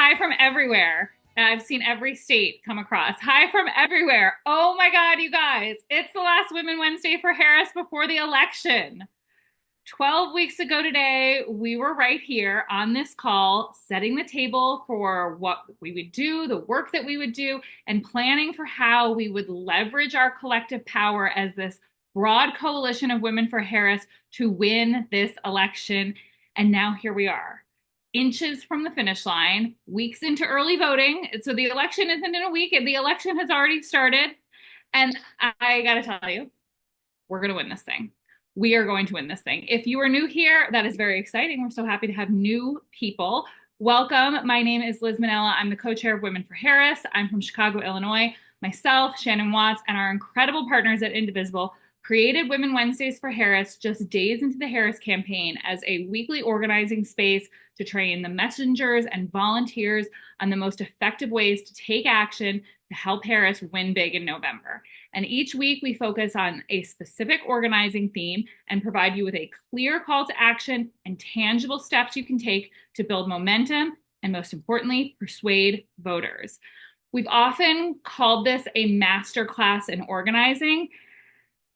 hi from everywhere. I've seen every state come across. Hi from everywhere. Oh my God, you guys. It's the last Women Wednesday for Harris before the election. 12 weeks ago today, we were right here on this call, setting the table for what we would do, the work that we would do, and planning for how we would leverage our collective power as this broad coalition of Women for Harris to win this election. And now here we are, inches from the finish line, weeks into early voting. So the election isn't in a week, the election has already started. And I got to tell you, we're going to win this thing. We are going to win this thing. If you are new here, that is very exciting. We're so happy to have new people. Welcome. My name is Liz Manella. I'm the co-chair of Women for Harris. I'm from Chicago, Illinois. Myself, Shannon Watts, and our incredible partners at Indivisible created Women Wednesdays for Harris just days into the Harris campaign as a weekly organizing space to train the messengers and volunteers on the most effective ways to take action to help Harris win big in November. And each week we focus on a specific organizing theme and provide you with a clear call to action and tangible steps you can take to build momentum and, most importantly, persuade voters. We've often called this a masterclass in organizing.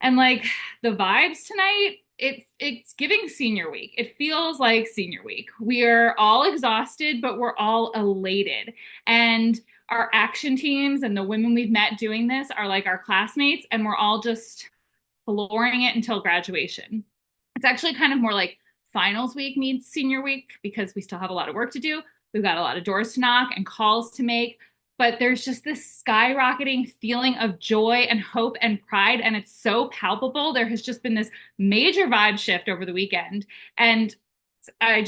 And like the vibes tonight, it's giving senior week. It feels like senior week. We are all exhausted, but we're all elated. And our action teams and the women we've met doing this are like our classmates, and we're all just flooring it until graduation. It's actually kind of more like finals week meets senior week because we still have a lot of work to do. We've got a lot of doors to knock and calls to make, but there's just this skyrocketing feeling of joy and hope and pride, and it's so palpable. There has just been this major vibe shift over the weekend, and I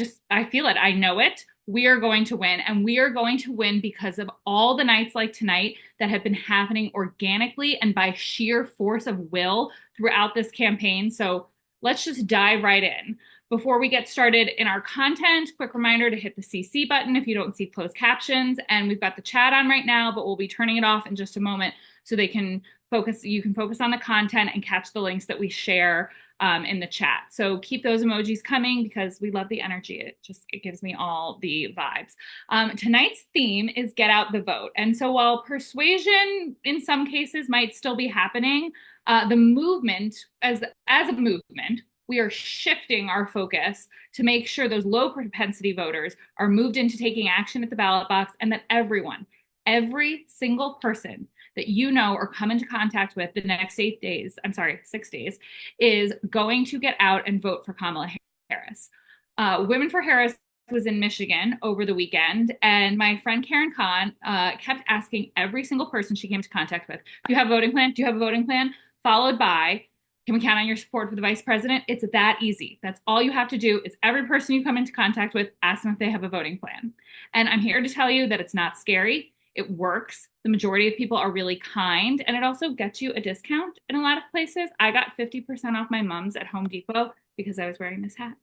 feel it. I know it. We are going to win, and we are going to win because of all the nights like tonight that have been happening organically and by sheer force of will throughout this campaign. So let's just dive right in. Before we get started in our content, quick reminder to hit the CC button if you don't see closed captions. And we've got the chat on right now, but we'll be turning it off in just a moment so you can focus on the content and catch the links that we share in the chat. So keep those emojis coming because we love the energy. It gives me all the vibes. Tonight's theme is get out the vote. And so while persuasion in some cases might still be happening, the movement as a movement, we are shifting our focus to make sure those low propensity voters are moved into taking action at the ballot box, and that every single person that you know or come into contact with the next 6 days, is going to get out and vote for Kamala Harris. Women for Harris was in Michigan over the weekend, and my friend Karen Kahn kept asking every single person she came into contact with, do you have a voting plan? Do you have a voting plan? Followed by, can we count on your support for the vice president? It's that easy. That's all you have to do is every person you come into contact with, ask them if they have a voting plan. And I'm here to tell you that it's not scary. It works. The majority of people are really kind, and it also gets you a discount in a lot of places. I got 50% off my mom's at Home Depot because I was wearing this hat.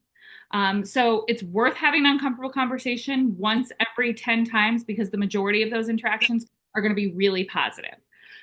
So it's worth having an uncomfortable conversation once every 10 times because the majority of those interactions are going to be really positive.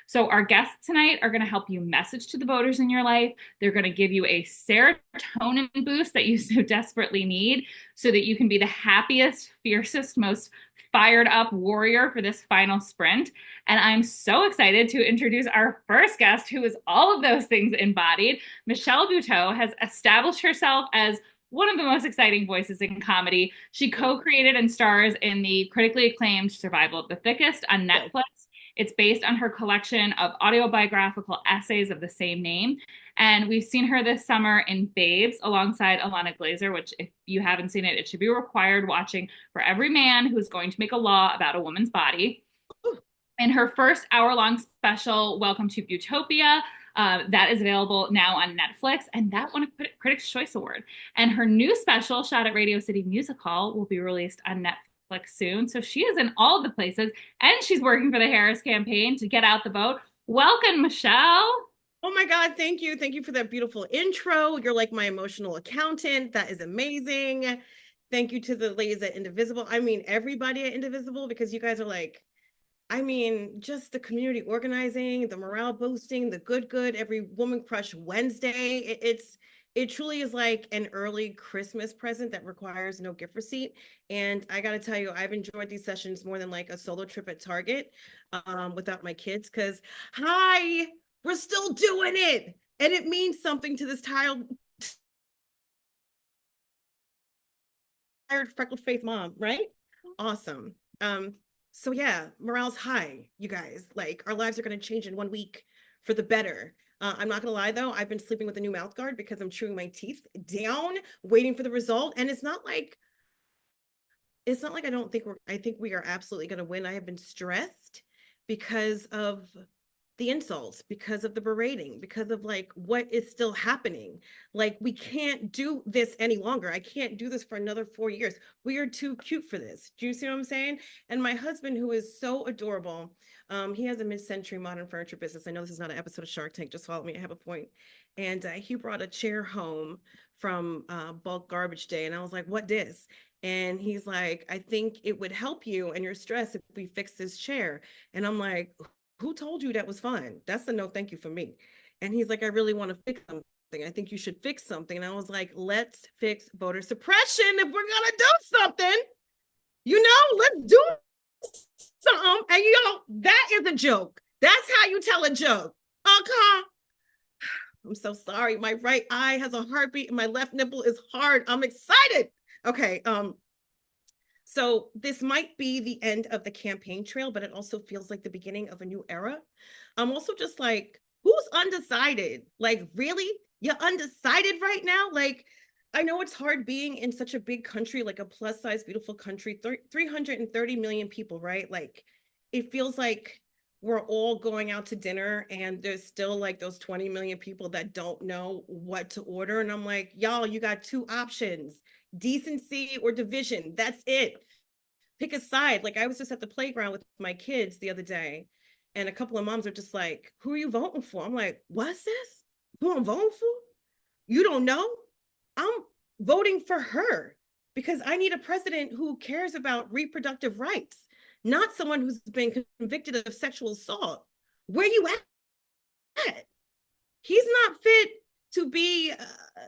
So our guests tonight are going to help you message to the voters in your life. They're going to give you a serotonin boost that you so desperately need so that you can be the happiest, fiercest, most fired up warrior for this final sprint. And I'm so excited to introduce our first guest, who is all of those things embodied. Michelle Buteau has established herself as one of the most exciting voices in comedy. She co-created and stars in the critically acclaimed Survival of the Thickest on Netflix. It's based on her collection of autobiographical essays of the same name. And we've seen her this summer in Babes alongside Alana Glazer, which if you haven't seen it, it should be required watching for every man who's going to make a law about a woman's body. In her first hour-long special, Welcome to Butopia, that is available now on Netflix, and that won a Critics' Choice Award. And her new special, Shot at Radio City Music Hall, will be released on Netflix soon. So she is in all the places, and she's working for the Harris campaign to get out the vote. Welcome, Michelle. Oh my God, thank you. Thank you for that beautiful intro. You're like my emotional accountant. That is amazing. Thank you to the ladies at Indivisible. I mean, everybody at Indivisible, because you guys are like, just the community organizing, the morale boosting, the good, every woman crush Wednesday. it truly is like an early Christmas present that requires no gift receipt. And I got to tell you, I've enjoyed these sessions more than like a solo trip at Target without my kids. Because, hi, we're still doing it. And it means something to this tired, freckled faced mom, right? Awesome. So yeah, morale's high, you guys. Like, our lives are going to change in 1 week for the better. I'm not gonna lie though, I've been sleeping with a new mouth guard because I'm chewing my teeth down, waiting for the result. And it's not like I think we are absolutely gonna win. I have been stressed because of the insults, because of the berating, because of like what is still happening. Like, we can't do this any longer. I can't do this for another 4 years. We are too cute for this. Do you see what I'm saying? And my husband, who is so adorable, he has a mid-century modern furniture business. I know this is not an episode of Shark Tank. Just follow me. I have a point. And he brought a chair home from bulk garbage day, and I was like, "What this?" And he's like, "I think it would help you and your stress if we fix this chair." And I'm like, who told you that was fun? That's a no thank you for me. And he's like, I really want to fix something. I think you should fix something. And I was like, let's fix voter suppression if we're gonna do something. Let's do something. And that is a joke. That's how you tell a joke. Okay. I'm so sorry. My right eye has a heartbeat and my left nipple is hard. I'm excited. Okay. So this might be the end of the campaign trail, but it also feels like the beginning of a new era. I'm also just like, who's undecided? Like, really? You're undecided right now? Like, I know it's hard being in such a big country, like a plus size, beautiful country, 330 million people, right? Like, it feels like we're all going out to dinner and there's still like those 20 million people that don't know what to order. And I'm like, y'all, you got two options: decency or division. That's it. Pick a side. Like, I was just at the playground with my kids the other day, and a couple of moms are just like, "Who are you voting for?" I'm like, "What's this? Who I'm voting for? You don't know? I'm voting for her because I need a president who cares about reproductive rights, not someone who's been convicted of sexual assault. Where you at? He's not fit to be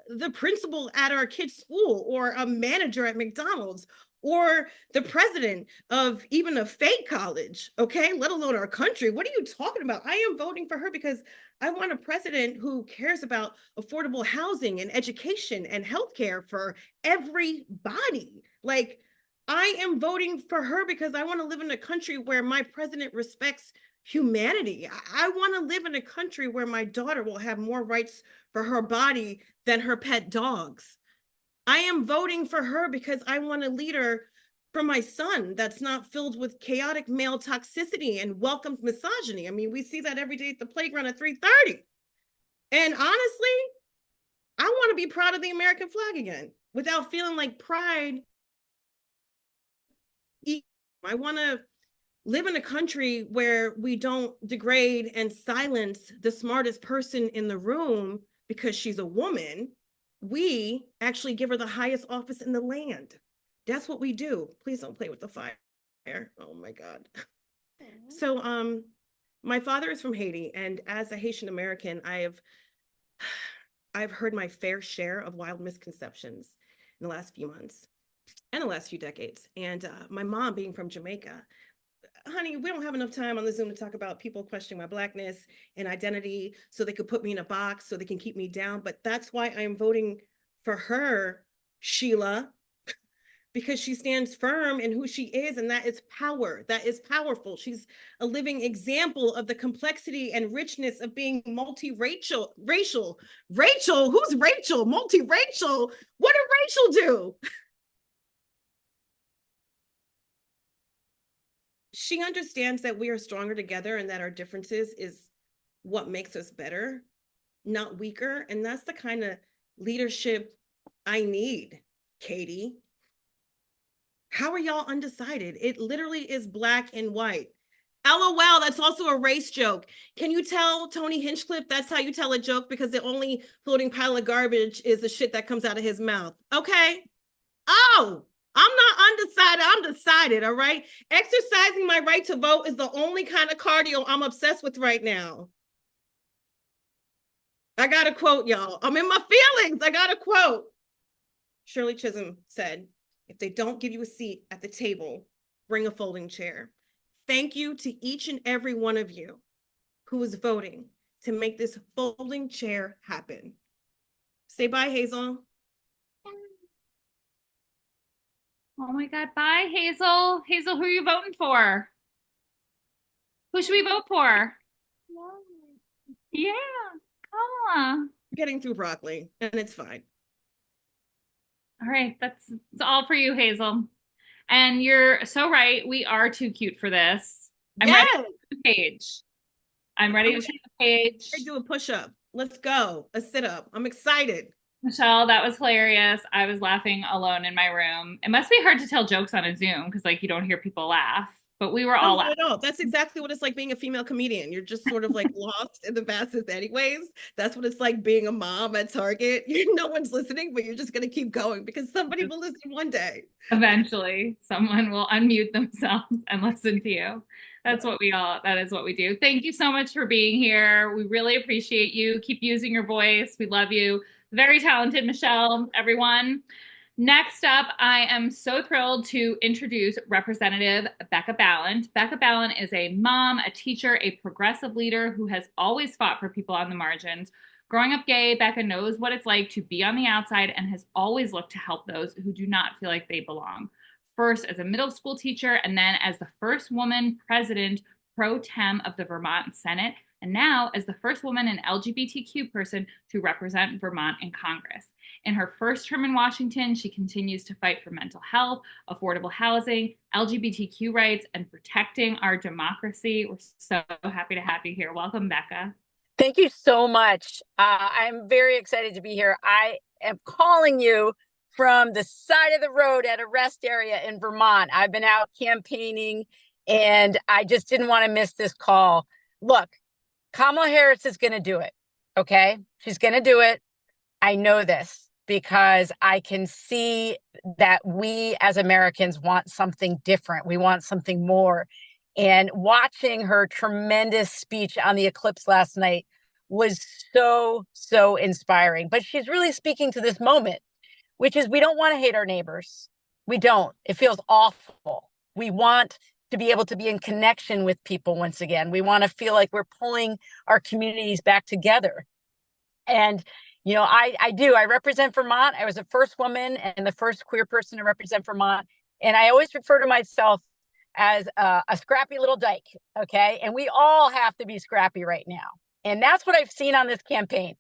the principal at our kid's school or a manager at McDonald's or the president of even a fake college, okay, let alone our country. What are you talking about? I am voting for her because I want a president who cares about affordable housing and education and healthcare for everybody. Like, I am voting for her because I want to live in a country where my president respects humanity. I want to live in a country where my daughter will have more rights for her body than her pet dogs. I am voting for her because I want a leader for my son that's not filled with chaotic male toxicity and welcomes misogyny. I mean, we see that every day at the playground at 3:30. And honestly, I want to be proud of the American flag again without feeling like pride. I want to live in a country where we don't degrade and silence the smartest person in the room because she's a woman. We actually give her the highest office in the land. That's what we do. Please don't play with the fire. Oh my God. So my father is from Haiti, and as a Haitian American, I've heard my fair share of wild misconceptions in the last few months and the last few decades. And my mom being from Jamaica, honey, we don't have enough time on the Zoom to talk about people questioning my Blackness and identity so they could put me in a box so they can keep me down. But that's why I'm voting for her, Sheila, because she stands firm in who she is. And that is power. That is powerful. She's a living example of the complexity and richness of being multiracial. Rachel, who's Rachel? Multiracial. What did Rachel do? She understands that we are stronger together and that our differences is what makes us better, not weaker. And that's the kind of leadership I need, Katie. How are y'all undecided? It literally is black and white. LOL, that's also a race joke. Can you tell Tony Hinchcliffe that's how you tell a joke? Because the only floating pile of garbage is the shit that comes out of his mouth. Okay. Oh, I'm not undecided. I'm decided. All right. Exercising my right to vote is the only kind of cardio I'm obsessed with right now. I got a quote, y'all. I'm in my feelings. I got a quote. Shirley Chisholm said, if they don't give you a seat at the table, bring a folding chair. Thank you to each and every one of you who is voting to make this folding chair happen. Say bye, Hazel. Oh my God. Bye, Hazel. Hazel, who are you voting for? Who should we vote for? Yeah. Kamala. Getting through broccoli, and it's fine. All right. That's all for you, Hazel. And you're so right. We are too cute for this. I'm ready Yes. to turn the page. I'm ready to turn the page. I do a push-up. Let's go. A sit-up. I'm excited. Michelle, that was hilarious. I was laughing alone in my room. It must be hard to tell jokes on a Zoom because like you don't hear people laugh, but we were No, all not laughing. at all. That's exactly what it's like being a female comedian. You're just sort of like lost in the masses anyways. That's what it's like being a mom at Target. No one's listening, but you're just going to keep going because somebody will listen one day. Eventually, someone will unmute themselves and listen to you. That is what we do. Thank you so much for being here. We really appreciate you. Keep using your voice. We love you. Very talented, Michelle, everyone. Next up, I am so thrilled to introduce Representative Becca Ballant. Becca Ballant is a mom, a teacher, a progressive leader who has always fought for people on the margins. Growing up gay, Becca knows what it's like to be on the outside and has always looked to help those who do not feel like they belong. First as a middle school teacher, and then as the first woman president pro tem of the Vermont Senate, and now as the first woman and LGBTQ person to represent Vermont in Congress. In her first term in Washington, she continues to fight for mental health, affordable housing, LGBTQ rights, and protecting our democracy. We're so happy to have you here. Welcome, Becca. Thank you so much. I'm very excited to be here. I am calling you from the side of the road at a rest area in Vermont. I've been out campaigning and I just didn't want to miss this call. Look, Kamala Harris is going to do it. Okay. She's going to do it. I know this because I can see that we as Americans want something different. We want something more. And watching her tremendous speech on the eclipse last night was so inspiring. But she's really speaking to this moment, which is we don't want to hate our neighbors. We don't. It feels awful. We want to be able to be in connection with people once again. We want to feel like we're pulling our communities back together. And, you know, I do. I represent Vermont. I was the first woman and the first queer person to represent Vermont. And I always refer to myself as a scrappy little dyke. Okay. And we all have to be scrappy right now. And that's what I've seen on this campaign.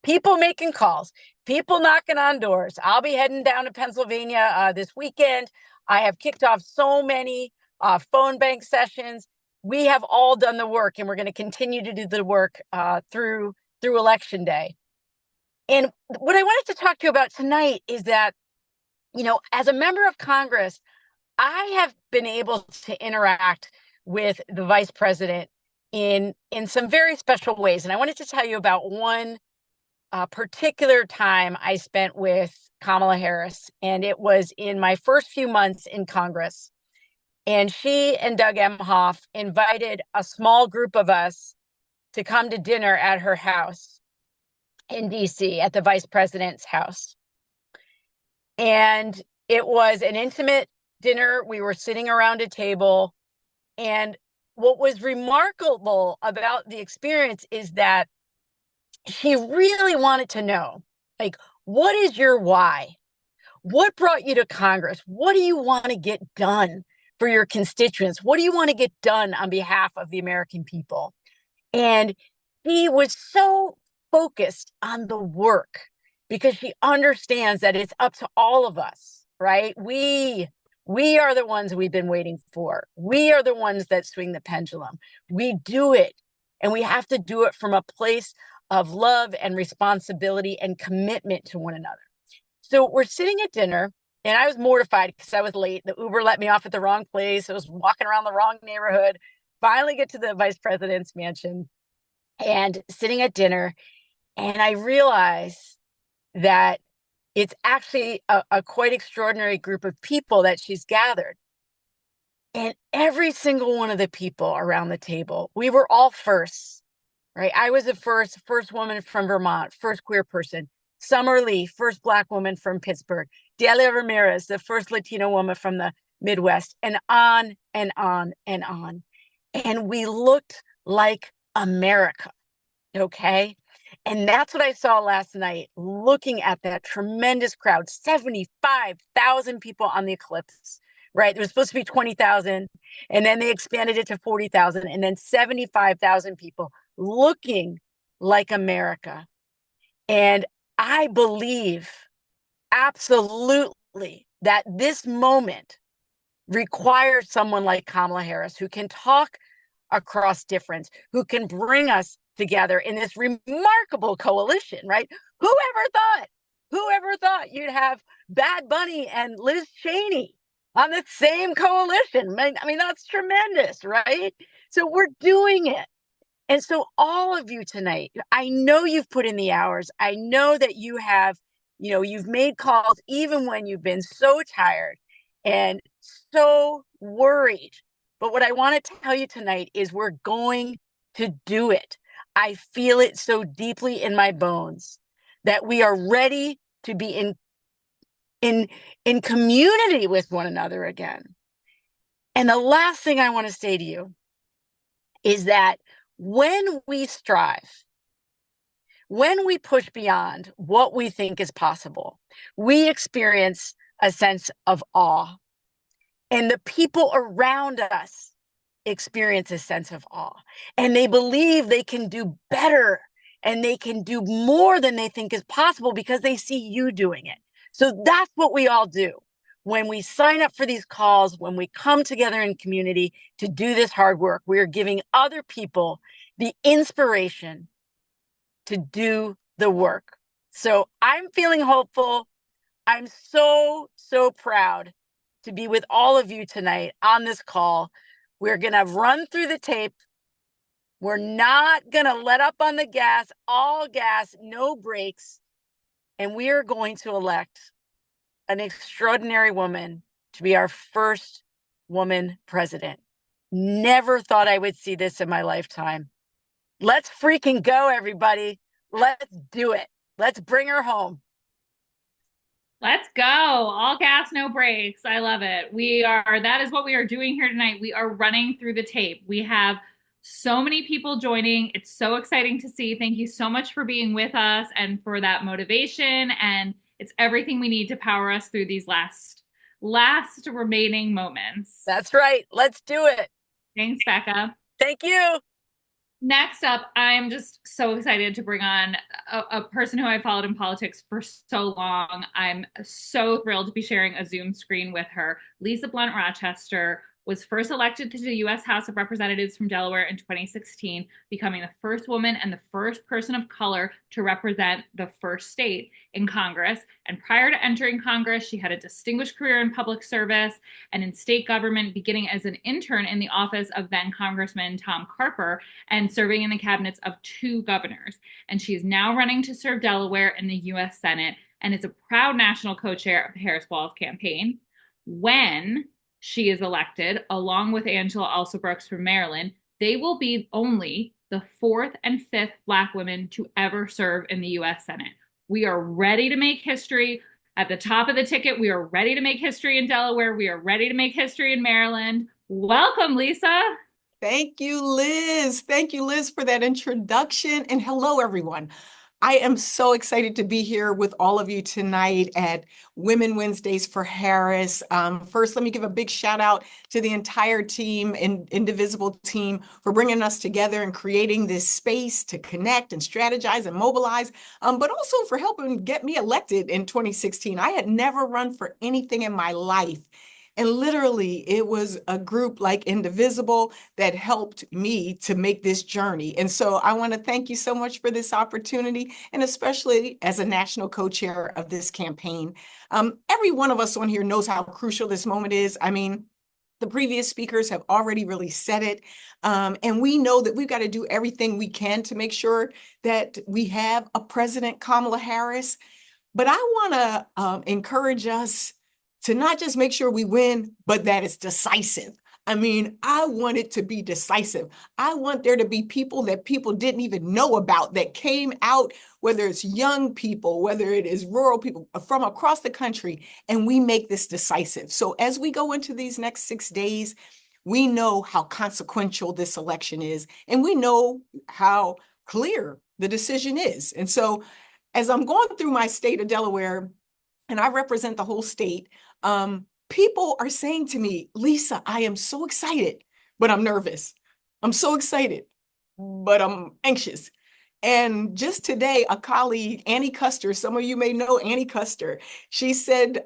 People making calls, people knocking on doors. I'll be heading down to Pennsylvania this weekend. I have kicked off so many phone bank sessions. We have all done the work and we're going to continue to do the work through Election Day. And what I wanted to talk to you about tonight is that, you know, as a member of Congress, I have been able to interact with the vice president in some very special ways. And I wanted to tell you about one particular time I spent with Kamala Harris. And it was in my first few months in Congress. And she and Doug Emhoff invited a small group of us to come to dinner at her house in DC at the vice president's house. And it was an intimate dinner. We were sitting around a table. And what was remarkable about the experience is that she really wanted to know, like, what is your why? What brought you to Congress? What do you want to get done for your constituents? What do you want to get done on behalf of the American people? And she was so focused on the work because she understands that it's up to all of us, right? We are the ones we've been waiting for. We are the ones that swing the pendulum. We do it, and we have to do it from a place of love and responsibility and commitment to one another. So we're sitting at dinner, and I was mortified because I was late. The Uber let me off at the wrong place. I was walking around the wrong neighborhood. Finally get to the vice president's mansion and sitting at dinner, and I realized that it's actually a quite extraordinary group of people that she's gathered. And every single one of the people around the table, we were all firsts. right? I was the first woman from Vermont, first queer person. Summer Lee, first Black woman from Pittsburgh. Delia Ramirez, the first Latino woman from the Midwest, and on and on and on. And we looked like America, okay? And that's what I saw last night, looking at that tremendous crowd, 75,000 people on the eclipse, right? There was supposed to be 20,000, and then they expanded it to 40,000, and then 75,000 people looking like America. And I believe absolutely that this moment requires someone like Kamala Harris who can talk across difference, who can bring us together in this remarkable coalition, right? Whoever thought? Whoever thought you'd have Bad Bunny and Liz Cheney on the same coalition? I mean, that's tremendous, right? So we're doing it. And so all of you tonight, I know you've put in the hours. I know that you have, you've made calls even when you've been so tired and so worried. But what I want to tell you tonight is we're going to do it. I feel it so deeply in my bones that we are ready to be in community with one another again. And the last thing I want to say to you is that when we strive, when we push beyond what we think is possible, we experience a sense of awe. And the people around us experience a sense of awe. And they believe they can do better and they can do more than they think is possible because they see you doing it. So that's what we all do. When we sign up for these calls, when we come together in community to do this hard work, we are giving other people the inspiration to do the work. So I'm feeling hopeful. I'm so, so proud to be with all of you tonight on this call. We're going to run through the tape. We're not going to let up on the gas, all gas, no brakes. And we are going to elect an extraordinary woman to be our first woman president. Never thought I would see this in my lifetime. Let's freaking go, everybody. Let's do it. Let's bring her home. Let's go. All gas, no brakes. I love it. That is what we are doing here tonight. We are running through the tape. We have so many people joining. It's so exciting to see. Thank you so much for being with us and for that motivation. And it's everything we need to power us through these last remaining moments. That's right. Let's do it. Thanks, Becca. Thank you. Next up, I'm just so excited to bring on a person who I followed in politics for so long. I'm so thrilled to be sharing a Zoom screen with her. Lisa Blunt Rochester was first elected to the U.S. House of Representatives from Delaware in 2016, becoming the first woman and the first person of color to represent the first state in Congress. And prior to entering Congress, she had a distinguished career in public service and in state government, beginning as an intern in the office of then Congressman Tom Carper and serving in the cabinets of 2 governors. And she is now running to serve Delaware in the U.S. Senate and is a proud national co-chair of the Harris-Walz campaign. When she is elected, along with Angela Alsobrooks from Maryland, they will be only the 4th and 5th Black women to ever serve in the U.S. Senate. We are ready to make history. At the top of the ticket, we are ready to make history in Delaware. We are ready to make history in Maryland. Welcome, Lisa. Thank you, Liz. Thank you, Liz, for that introduction. And hello, everyone. I am so excited to be here with all of you tonight at Women Wednesdays for Harris. First, let me give a big shout out to the entire team and Indivisible team for bringing us together and creating this space to connect and strategize and mobilize, but also for helping get me elected in 2016. I had never run for anything in my life. And literally, it was a group like Indivisible that helped me to make this journey. And so I want to thank you so much for this opportunity, and especially as a national co-chair of this campaign. Every one of us on here knows how crucial this moment is. I mean, the previous speakers have already really said it. And we know that we've got to do everything we can to make sure that we have a President Kamala Harris. But I want to encourage us to not just make sure we win, but that it's decisive. I mean, I want it to be decisive. I want there to be people that people didn't even know about that came out, whether it's young people, whether it is rural people from across the country, and we make this decisive. So as we go into these next 6 days, we know how consequential this election is, and we know how clear the decision is. And so as I'm going through my state of Delaware, and I represent the whole state, people are saying to me, Lisa, I am so excited, but I'm nervous. I'm so excited, but I'm anxious. And just today, a colleague, Annie Custer, some of you may know Annie Custer, she said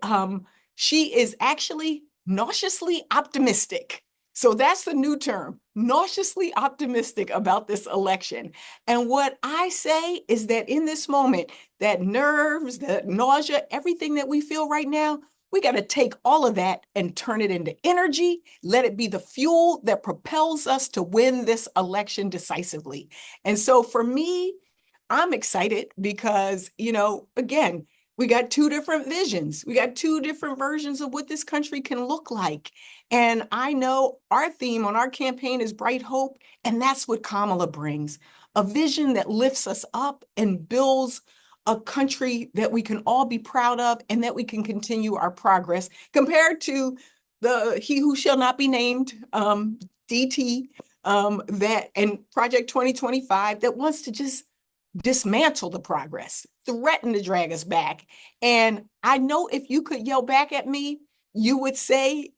she is actually nauseously optimistic. So that's the new term, nauseously optimistic about this election. And what I say is that in this moment, that nerves, that nausea, everything that we feel right now, we got to take all of that and turn it into energy. Let it be the fuel that propels us to win this election decisively. And so for me, I'm excited because, again, we got two different visions. We got two different versions of what this country can look like. And I know our theme on our campaign is Bright Hope, and that's what Kamala brings, a vision that lifts us up and builds a country that we can all be proud of and that we can continue our progress compared to the he who shall not be named, DT, that and Project 2025 that wants to just dismantle the progress, threaten to drag us back. And I know if you could yell back at me, you would say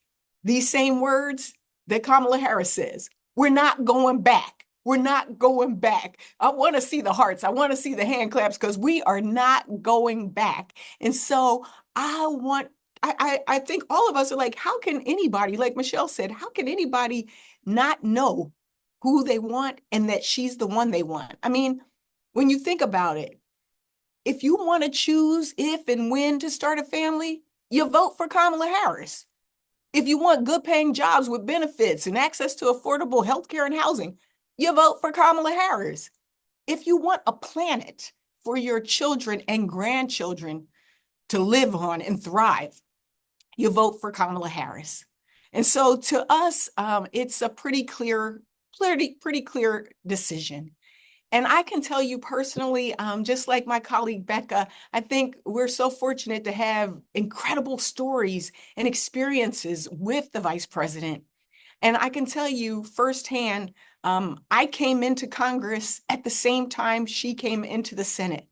these same words that Kamala Harris says. We're not going back. We're not going back. I want to see the hearts. I want to see the hand claps because we are not going back. And so I think all of us are like, how can anybody, like Michelle said, how can anybody not know who they want and that she's the one they want? I mean, when you think about it, if you want to choose if and when to start a family, you vote for Kamala Harris. If you want good paying jobs with benefits and access to affordable healthcare and housing, you vote for Kamala Harris. If you want a planet for your children and grandchildren to live on and thrive, you vote for Kamala Harris. And so to us, it's a pretty clear decision. And I can tell you personally, just like my colleague Becca, I think we're so fortunate to have incredible stories and experiences with the vice president. And I can tell you firsthand, I came into Congress at the same time she came into the Senate.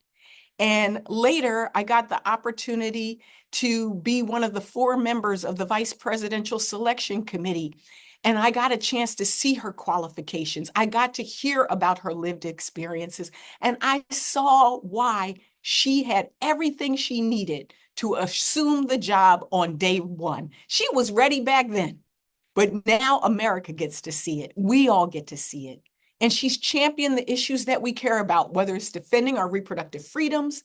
And later, I got the opportunity to be one of the 4 members of the Vice Presidential Selection Committee. And I got a chance to see her qualifications. I got to hear about her lived experiences. And I saw why she had everything she needed to assume the job on day one. She was ready back then. But now America gets to see it. We all get to see it. And she's championed the issues that we care about, whether it's defending our reproductive freedoms,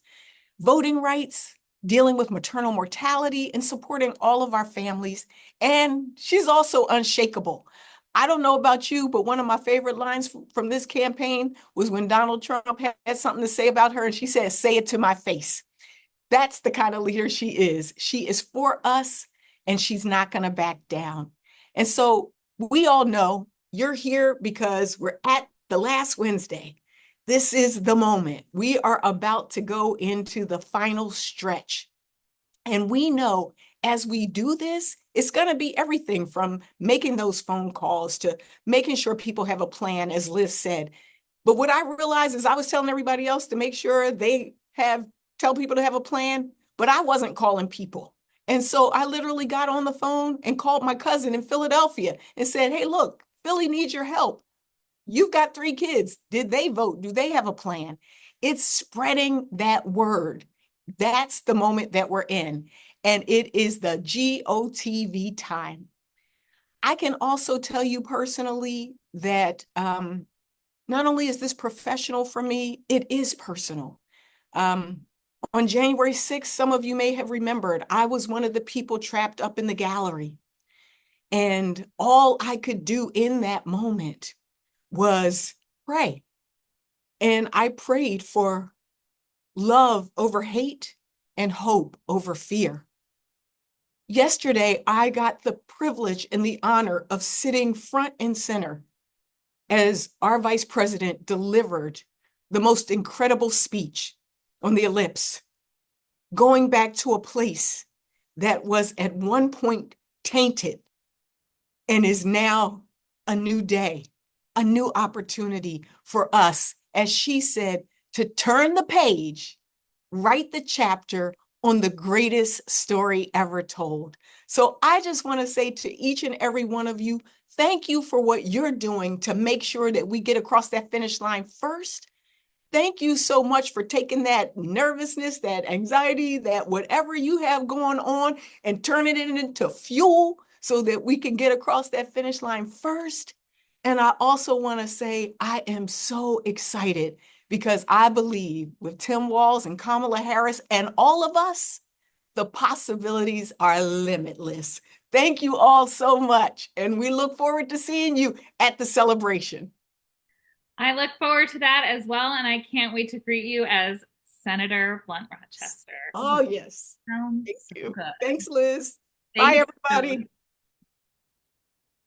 voting rights, dealing with maternal mortality, and supporting all of our families. And she's also unshakable. I don't know about you, but one of my favorite lines from this campaign was when Donald Trump had something to say about her, and she said, "Say it to my face." That's the kind of leader she is. She is for us, and she's not going to back down. And so we all know you're here because we're at the last Wednesday. This is the moment. We are about to go into the final stretch. And we know as we do this, it's going to be everything from making those phone calls to making sure people have a plan, as Liz said. But what I realized is I was telling everybody else to make sure tell people to have a plan, but I wasn't calling people. And so I literally got on the phone and called my cousin in Philadelphia and said, "Hey, look, Philly needs your help. You've got 3 kids. Did they vote? Do they have a plan?" It's spreading that word. That's the moment that we're in. And it is the GOTV time. I can also tell you personally that not only is this professional for me, it is personal. On January 6th, some of you may have remembered, I was one of the people trapped up in the gallery. And all I could do in that moment was pray. And I prayed for love over hate and hope over fear. Yesterday, I got the privilege and the honor of sitting front and center as our vice president delivered the most incredible speech on the ellipse, going back to a place that was at one point tainted and is now a new day, a new opportunity for us, as she said, to turn the page, write the chapter on the greatest story ever told. So I just want to say to each and every one of you, thank you for what you're doing to make sure that we get across that finish line first. Thank you so much for taking that nervousness, that anxiety, that whatever you have going on and turning it into fuel so that we can get across that finish line first. And I also want to say I am so excited because I believe with Tim Walz and Kamala Harris and all of us, the possibilities are limitless. Thank you all so much. And we look forward to seeing you at the celebration. I look forward to that as well, and I can't wait to greet you as Senator Blunt Rochester. Oh, yes. Sounds Thank so you. good. Thanks, Liz. Thank Bye, you. everybody.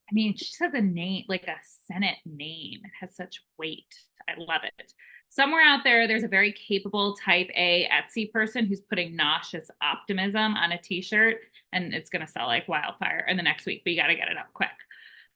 I mean, she says a name, like a Senate name. It has such weight. I love it. Somewhere out there, there's a very capable type A Etsy person who's putting nauseous optimism on a t-shirt, and it's going to sell like wildfire in the next week, but you got to get it up quick.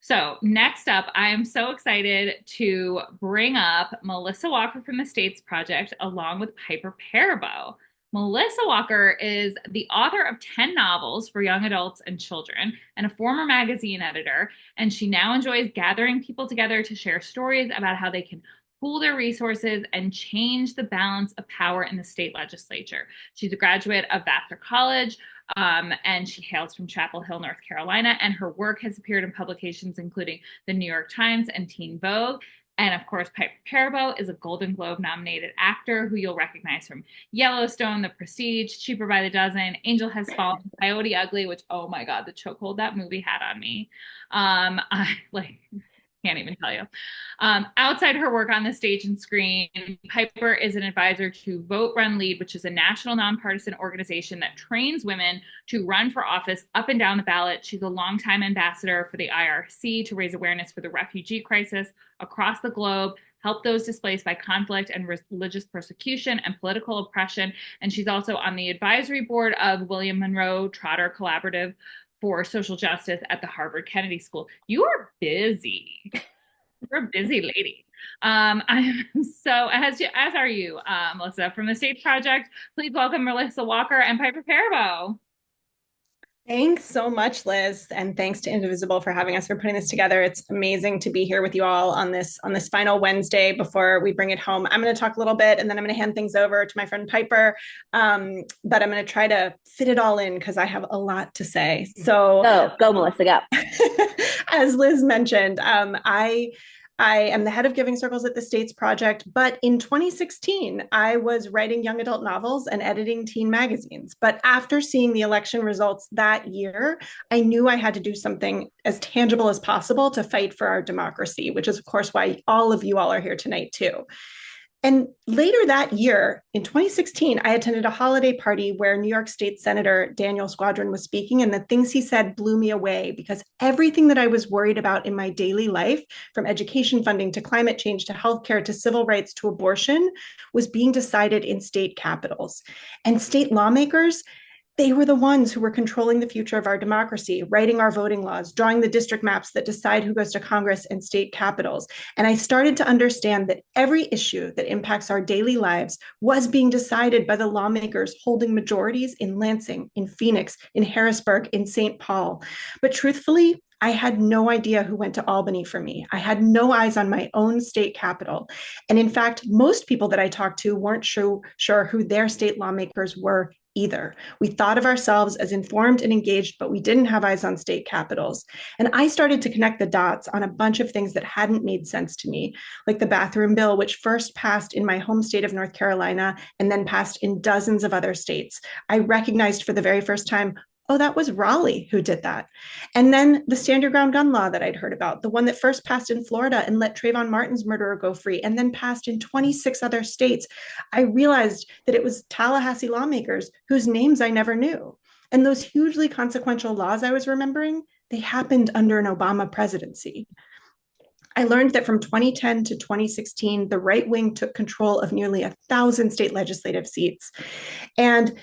So next up, I am so excited to bring up Melissa Walker from the States Project along with Piper Perabo. Melissa Walker is the author of 10 novels for young adults and children and a former magazine editor, and she now enjoys gathering people together to share stories about how they can pool their resources and change the balance of power in the state legislature. She's a graduate of Vassar College, and she hails from Chapel Hill, North Carolina, and her work has appeared in publications including the New York Times and Teen Vogue. And of course, Piper Perabo is a Golden Globe nominated actor who you'll recognize from Yellowstone, The Prestige, Cheaper by the Dozen, Angel Has Fallen, Coyote Ugly, which, oh my God, the chokehold that movie had on me. I can't even tell you. Outside her work on the stage and screen, Piper is an advisor to Vote, Run, Lead, which is a national nonpartisan organization that trains women to run for office up and down the ballot. She's a longtime ambassador for the IRC to raise awareness for the refugee crisis across the globe, help those displaced by conflict and religious persecution and political oppression. And she's also on the advisory board of William Monroe Trotter Collaborative for Social Justice at the Harvard Kennedy School. You are busy. You're a busy lady. I'm so, as are you, Melissa, from the State Project. Please welcome Melissa Walker and Piper Perabo. Thanks so much, Liz, and thanks to Indivisible for having us, for putting this together. It's amazing to be here with you all on this final Wednesday before we bring it home. I'm going to talk a little bit, and then I'm going to hand things over to my friend Piper. But I'm going to try to fit it all in because I have a lot to say. So go, Melissa, go. As Liz mentioned, I am the head of Giving Circles at the States Project, but in 2016, I was writing young adult novels and editing teen magazines. But after seeing the election results that year, I knew I had to do something as tangible as possible to fight for our democracy, which is, of course, why all of you all are here tonight, too. And later that year, in 2016, I attended a holiday party where New York State Senator Daniel Squadron was speaking, and the things he said blew me away because everything that I was worried about in my daily life, from education funding to climate change to healthcare to civil rights to abortion, was being decided in state capitals. And state lawmakers, they were the ones who were controlling the future of our democracy, writing our voting laws, drawing the district maps that decide who goes to Congress and state capitals. And I started to understand that every issue that impacts our daily lives was being decided by the lawmakers holding majorities in Lansing, in Phoenix, in Harrisburg, in St. Paul. But truthfully, I had no idea who went to Albany for me. I had no eyes on my own state capital. And in fact, most people that I talked to weren't sure who their state lawmakers were either. We thought of ourselves as informed and engaged, but we didn't have eyes on state capitals. And I started to connect the dots on a bunch of things that hadn't made sense to me, like the bathroom bill, which first passed in my home state of North Carolina and then passed in dozens of other states. I recognized for the very first time, oh, that was Raleigh who did that. And then the stand your ground gun law that I'd heard about, the one that first passed in Florida and let Trayvon Martin's murderer go free, and then passed in 26 other states. I realized that it was Tallahassee lawmakers whose names I never knew. And those hugely consequential laws I was remembering, they happened under an Obama presidency. I learned that from 2010 to 2016, the right wing took control of nearly 1,000 state legislative seats. And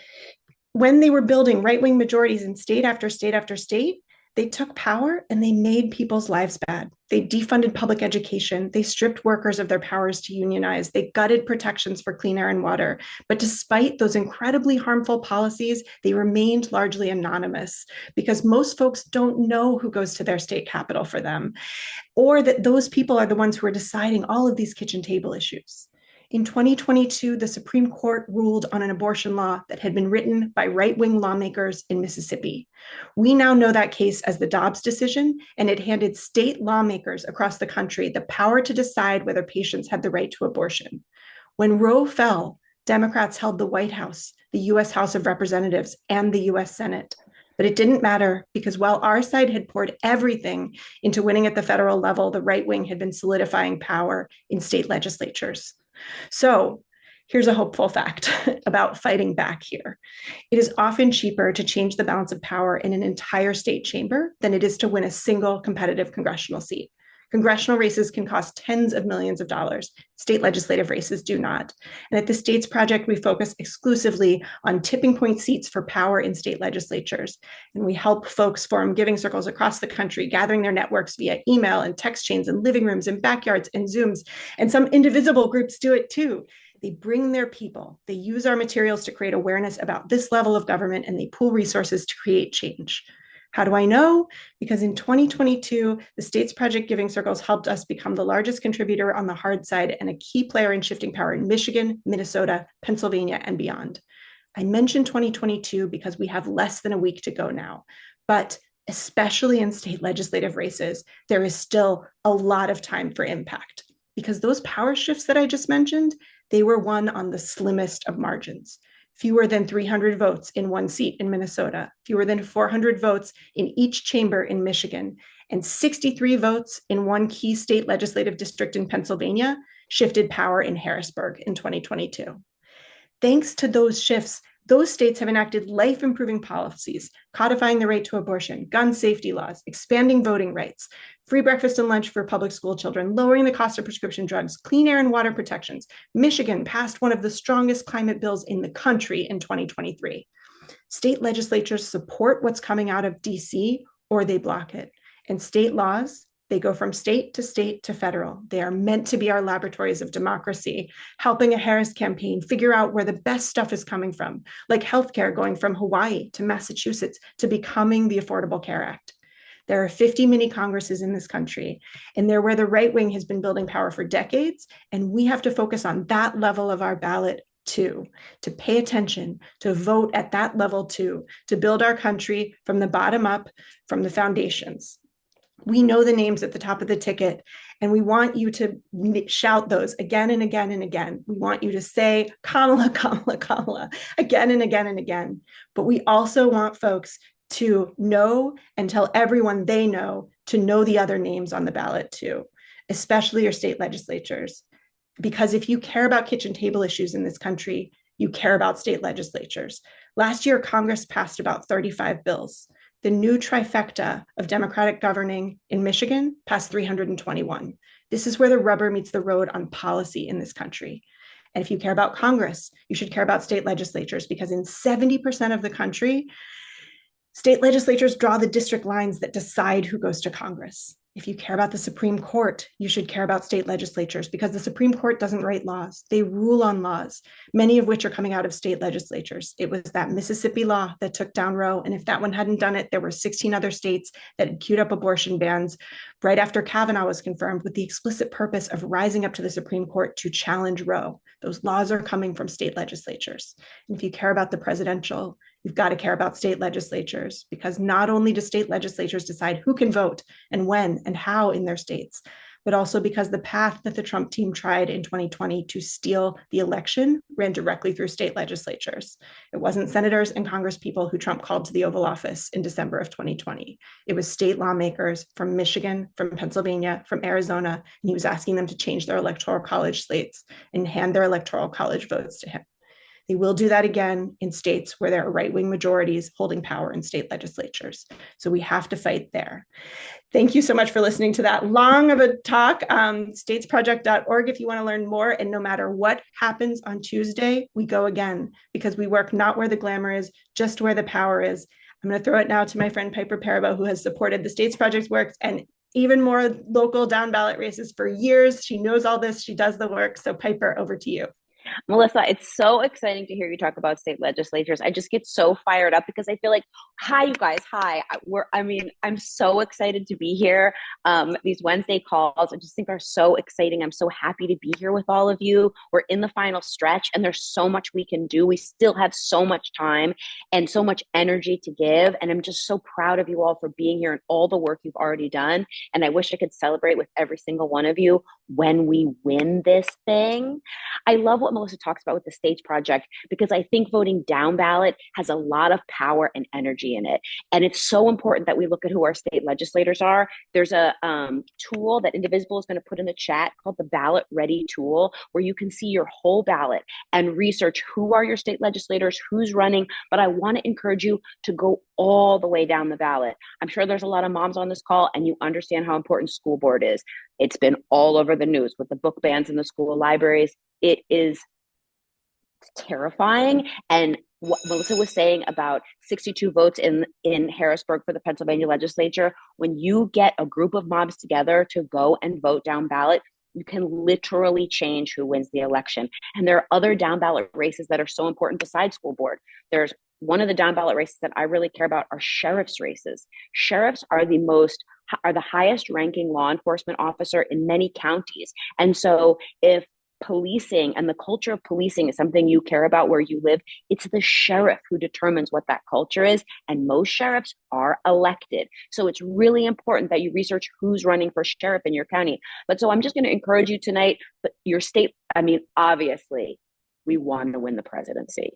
when they were building right wing majorities in state after state after state, they took power and they made people's lives bad. They defunded public education. They stripped workers of their powers to unionize. They gutted protections for clean air and water. But despite those incredibly harmful policies, they remained largely anonymous because most folks don't know who goes to their state capital for them, or that those people are the ones who are deciding all of these kitchen table issues. In 2022, the Supreme Court ruled on an abortion law that had been written by right-wing lawmakers in Mississippi. We now know that case as the Dobbs decision, and it handed state lawmakers across the country the power to decide whether patients had the right to abortion. When Roe fell, Democrats held the White House, the US House of Representatives, and the US Senate. But it didn't matter because while our side had poured everything into winning at the federal level, the right wing had been solidifying power in state legislatures. So here's a hopeful fact about fighting back here. It is often cheaper to change the balance of power in an entire state chamber than it is to win a single competitive congressional seat. Congressional races can cost tens of millions of dollars. State legislative races do not. And at the States Project, we focus exclusively on tipping point seats for power in state legislatures. And we help folks form giving circles across the country, gathering their networks via email and text chains and living rooms and backyards and Zooms. And some Indivisible groups do it too. They bring their people. They use our materials to create awareness about this level of government, and they pool resources to create change. How do I know? Because in 2022, the States Project Giving Circles helped us become the largest contributor on the hard side and a key player in shifting power in Michigan, Minnesota, Pennsylvania, and beyond. I mentioned 2022 because we have less than a week to go now, but especially in state legislative races, there is still a lot of time for impact because those power shifts that I just mentioned, they were won on the slimmest of margins. Fewer than 300 votes in one seat in Minnesota, fewer than 400 votes in each chamber in Michigan, and 63 votes in one key state legislative district in Pennsylvania shifted power in Harrisburg in 2022. Thanks to those shifts, those states have enacted life-improving policies, codifying the right to abortion, gun safety laws, expanding voting rights, free breakfast and lunch for public school children, lowering the cost of prescription drugs, clean air and water protections. Michigan passed one of the strongest climate bills in the country in 2023. State legislatures support what's coming out of DC or they block it. And state laws, they go from state to federal. They are meant to be our laboratories of democracy, helping a Harris campaign figure out where the best stuff is coming from, like healthcare going from Hawaii to Massachusetts to becoming the Affordable Care Act. There are 50 mini Congresses in this country, and they're where the right wing has been building power for decades, and we have to focus on that level of our ballot too, to pay attention, to vote at that level too, to build our country from the bottom up, from the foundations. We know the names at the top of the ticket, and we want you to shout those again and again and again. We want you to say Kamala, Kamala, Kamala again and again and again. But we also want folks to know and tell everyone they know to know the other names on the ballot too, especially your state legislatures. Because if you care about kitchen table issues in this country, you care about state legislatures. Last year, Congress passed about 35 bills. The new trifecta of Democratic governing in Michigan passed 321. This is where the rubber meets the road on policy in this country. And if you care about Congress, you should care about state legislatures because in 70% of the country, state legislatures draw the district lines that decide who goes to Congress. If you care about the Supreme Court, you should care about state legislatures because the Supreme Court doesn't write laws. They rule on laws, many of which are coming out of state legislatures. It was that Mississippi law that took down Roe. And if that one hadn't done it, there were 16 other states that had queued up abortion bans right after Kavanaugh was confirmed with the explicit purpose of rising up to the Supreme Court to challenge Roe. Those laws are coming from state legislatures. And if you care about the presidential, you've got to care about state legislatures because not only do state legislatures decide who can vote and when and how in their states, but also because the path that the Trump team tried in 2020 to steal the election ran directly through state legislatures. It wasn't senators and congresspeople who Trump called to the Oval Office in December of 2020. It was state lawmakers from Michigan, from Pennsylvania, from Arizona, and he was asking them to change their electoral college slates and hand their electoral college votes to him. They will do that again in states where there are right-wing majorities holding power in state legislatures. So we have to fight there. Thank you so much for listening to that long of a talk. Statesproject.org if you want to learn more. And no matter what happens on Tuesday, we go again, because we work not where the glamour is, just where the power is. I'm going to throw it now to my friend Piper Parabo, who has supported the States Project works and even more local down ballot races for years. She knows all this. She does the work. So Piper, over to you. Melissa, it's so exciting to hear you talk about state legislatures. I just get so fired up because I feel like, hi, you guys, hi. I'm so excited to be here. These Wednesday calls, I just think are so exciting. I'm so happy to be here with all of you. We're in the final stretch and there's so much we can do. We still have so much time and so much energy to give. And I'm just so proud of you all for being here and all the work you've already done. And I wish I could celebrate with every single one of you when we win this thing. I love what Melissa talks about with the States Project, because I think voting down ballot has a lot of power and energy in it. And it's so important that we look at who our state legislators are. There's a tool that Indivisible is going to put in the chat called the Ballot Ready tool, where you can see your whole ballot and research who are your state legislators, who's running. But I want to encourage you to go all the way down the ballot. I'm sure there's a lot of moms on this call and you understand how important school board is. It's been all over the news with the book bans in the school libraries. It is terrifying. And what Melissa was saying about 62 votes in Harrisburg for the Pennsylvania legislature, when you get a group of moms together to go and vote down ballot, you can literally change who wins the election. And there are other down ballot races that are so important besides school board. There's one of the down ballot races that I really care about are sheriff's races. Sheriffs are the highest ranking law enforcement officer in many counties. And so if policing and the culture of policing is something you care about where you live, it's the sheriff who determines what that culture is. And most sheriffs are elected. So it's really important that you research who's running for sheriff in your county. But so I'm just going to encourage you tonight, but your state, obviously we want to win the presidency.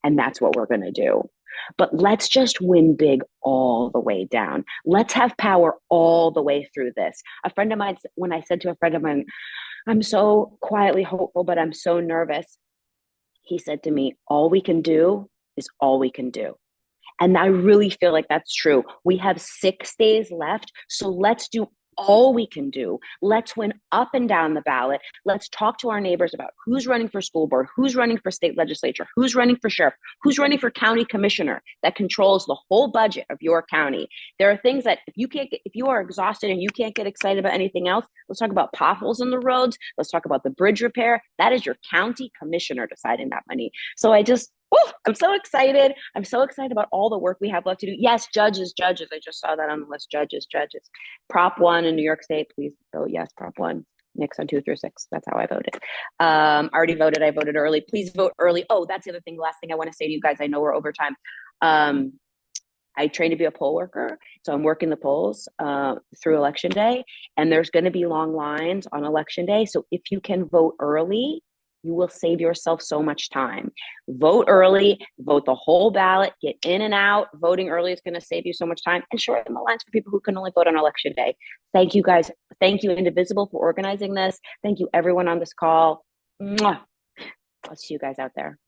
And that's what we're going to do. But let's just win big all the way down. Let's have power all the way through this. A friend of mine, when I said to a friend of mine, I'm so quietly hopeful, but I'm so nervous, he said to me, all we can do is all we can do. And I really feel like that's true. We have 6 days left. So let's do all we can do. Let's win up and down the ballot. Let's talk to our neighbors about who's running for school board, who's running for state legislature, who's running for sheriff, who's running for county commissioner that controls the whole budget of your county. There are things that if you are exhausted and you can't get excited about anything else, let's talk about potholes in the roads. Let's talk about the bridge repair. That is your county commissioner deciding that money. So I'm so excited. I'm so excited about all the work we have left to do. Yes, judges. I just saw that on the list. Judges. Prop 1 in New York State, please vote yes. Prop 1. Nixon 2 through 6. That's how I voted. Already voted. I voted early. Please vote early. Oh, that's the other thing. The last thing I want to say to you guys, I know we're over time. I trained to be a poll worker. So I'm working the polls through election day. And there's going to be long lines on election day. So if you can vote early, you will save yourself so much time. Vote early, vote the whole ballot, get in and out. Voting early is going to save you so much time and shorten the lines for people who can only vote on election day. Thank you guys. Thank you, Indivisible, for organizing this. Thank you, everyone on this call. Mwah. I'll see you guys out there.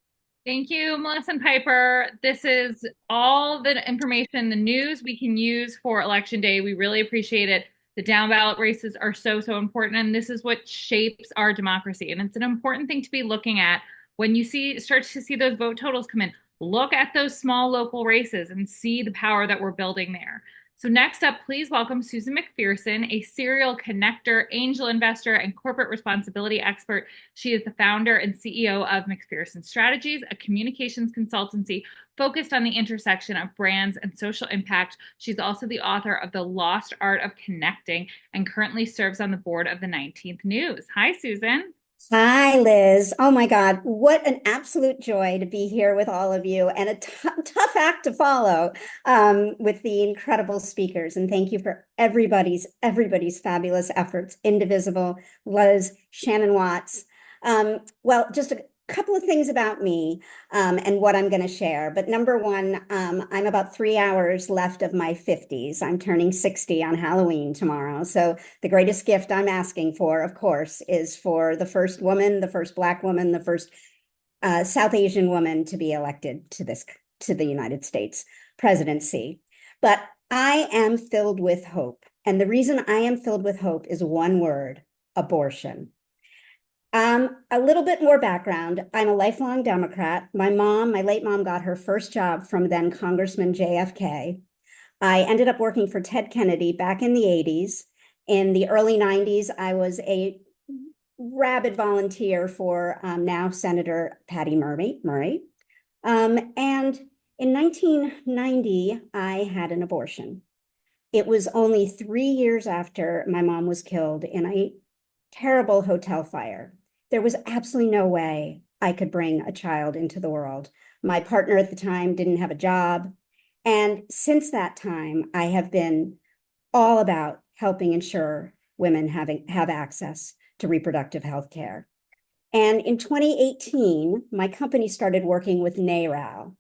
Thank you, Melissa and Piper. This is all the information, the news we can use for election day. We really appreciate it. The down ballot races are so important, and this is what shapes our democracy. And it's an important thing to be looking at when you start to see those vote totals come in. Look at those small local races and see the power that we're building there. So next up, please welcome Susan McPherson, a serial connector, angel investor, and corporate responsibility expert. She is the founder and CEO of McPherson Strategies, a communications consultancy focused on the intersection of brands and social impact. She's also the author of The Lost Art of Connecting and currently serves on the board of the 19th News. Hi, Susan. Hi, Liz. Oh my God, what an absolute joy to be here with all of you, and a tough act to follow with the incredible speakers. And thank you for everybody's fabulous efforts. Indivisible, Liz, Shannon Watts. Well, just a couple of things about me and what I'm going to share. But number one, I'm about 3 hours left of my 50s. I'm turning 60 on Halloween tomorrow. So the greatest gift I'm asking for, of course, is for the first woman, the first Black woman, the first South Asian woman to be elected to the United States presidency. But I am filled with hope. And the reason I am filled with hope is one word: abortion. A little bit more background. I'm a lifelong Democrat. My late mom, got her first job from then Congressman JFK. I ended up working for Ted Kennedy back in the 80s. In the early 90s, I was a rabid volunteer for now Senator Patty Murray. And in 1990, I had an abortion. It was only 3 years after my mom was killed in a terrible hotel fire. There was absolutely no way I could bring a child into the world. My partner at the time didn't have a job. And since that time, I have been all about helping ensure women have access to reproductive health care. And in 2018, my company started working with NARAL,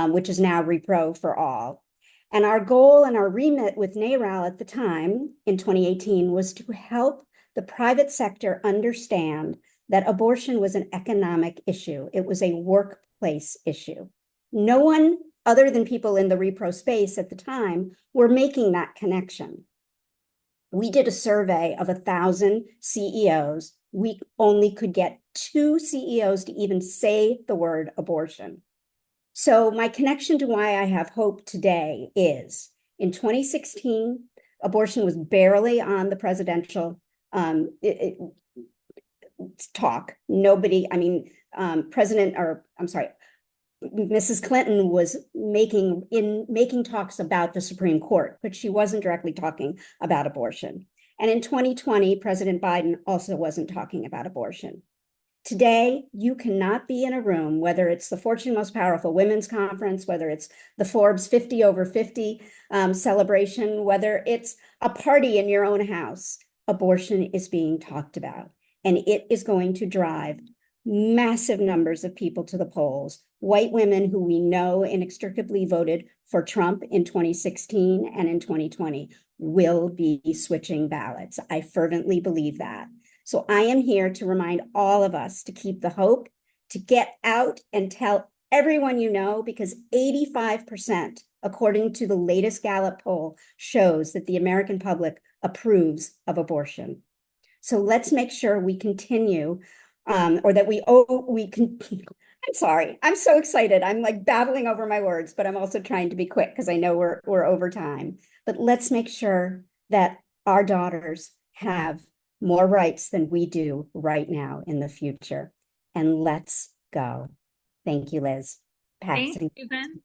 which is now Repro for All. And our goal and our remit with NARAL at the time in 2018 was to help the private sector understand that abortion was an economic issue. It was a workplace issue. No one other than people in the repro space at the time were making that connection. We did a survey of 1,000 CEOs. We only could get 2 CEOs to even say the word abortion. So my connection to why I have hope today is in 2016, abortion was barely on the presidential talk. Nobody, I mean, Mrs. Clinton was making talks about the Supreme Court, but she wasn't directly talking about abortion. And in 2020, President Biden also wasn't talking about abortion. Today, you cannot be in a room, whether it's the Fortune Most Powerful Women's Conference, whether it's the Forbes 50 over 50 celebration, whether it's a party in your own house, abortion is being talked about. And it is going to drive massive numbers of people to the polls. White women who we know inextricably voted for Trump in 2016 and in 2020 will be switching ballots. I fervently believe that. So I am here to remind all of us to keep the hope, to get out and tell everyone you know, because 85%, according to the latest Gallup poll, shows that the American public approves of abortion. So let's make sure we continue, I'm sorry, I'm so excited. I'm like babbling over my words, but I'm also trying to be quick because I know we're over time. But let's make sure that our daughters have more rights than we do right now in the future. And let's go. Thank you, Liz. Thanks, Susan.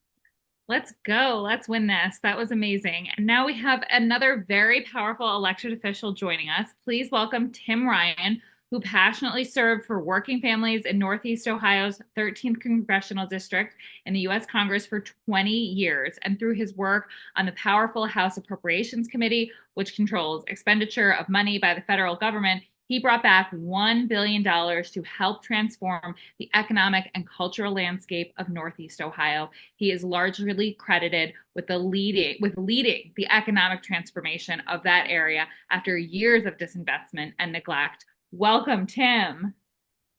Let's go. Let's win this. That was amazing. And now we have another very powerful elected official joining us. Please welcome Tim Ryan, who passionately served for working families in Northeast Ohio's 13th Congressional District in the U.S. Congress for 20 years. And through his work on the powerful House Appropriations Committee, which controls expenditure of money by the federal government, he brought back $1 billion to help transform the economic and cultural landscape of Northeast Ohio. He is largely credited with leading the economic transformation of that area after years of disinvestment and neglect. Welcome, Tim.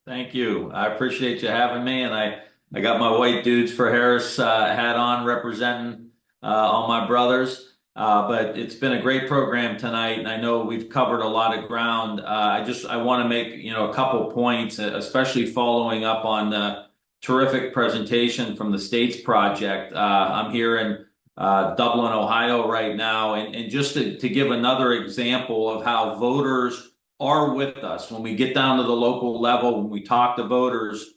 Thank you. I appreciate you having me. And I got my White Dudes for Harris hat on representing all my brothers. But it's been a great program tonight, and I know we've covered a lot of ground. I want to make a couple points, especially following up on the terrific presentation from the States Project. I'm here in Dublin, Ohio right now, and just to give another example of how voters are with us when we get down to the local level, when we talk to voters.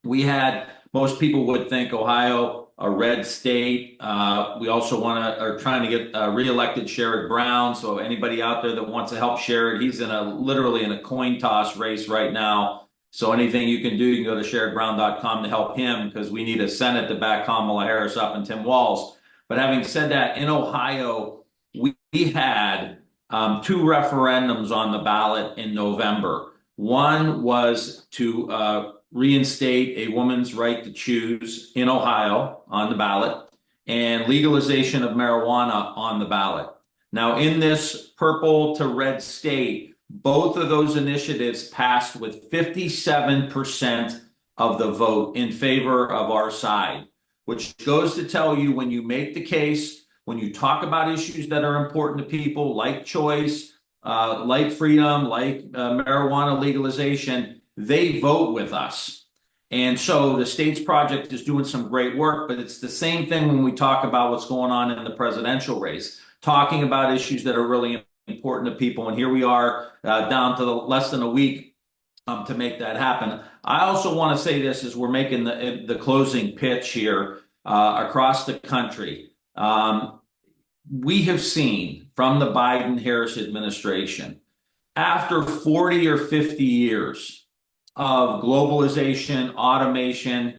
Most people would think Ohio a red state. We also are trying to get reelected Sherrod Brown. So anybody out there that wants to help Sherrod, he's literally in a coin toss race right now. So anything you can do, you can go to sherrodbrown.com to help him, because we need a Senate to back Kamala Harris up and Tim Walz. But having said that, in Ohio, we had 2 referendums on the ballot in November. One was to reinstate a woman's right to choose in Ohio on the ballot, and legalization of marijuana on the ballot. Now, in this purple to red state, both of those initiatives passed with 57% of the vote in favor of our side, which goes to tell you when you make the case, when you talk about issues that are important to people, like choice, like freedom, like marijuana legalization, they vote with us. And so the States Project is doing some great work, but it's the same thing when we talk about what's going on in the presidential race, talking about issues that are really important to people. And here we are down to less than a week to make that happen. I also want to say this as we're making the closing pitch here across the country. We have seen from the Biden-Harris administration, after 40 or 50 years of globalization, automation,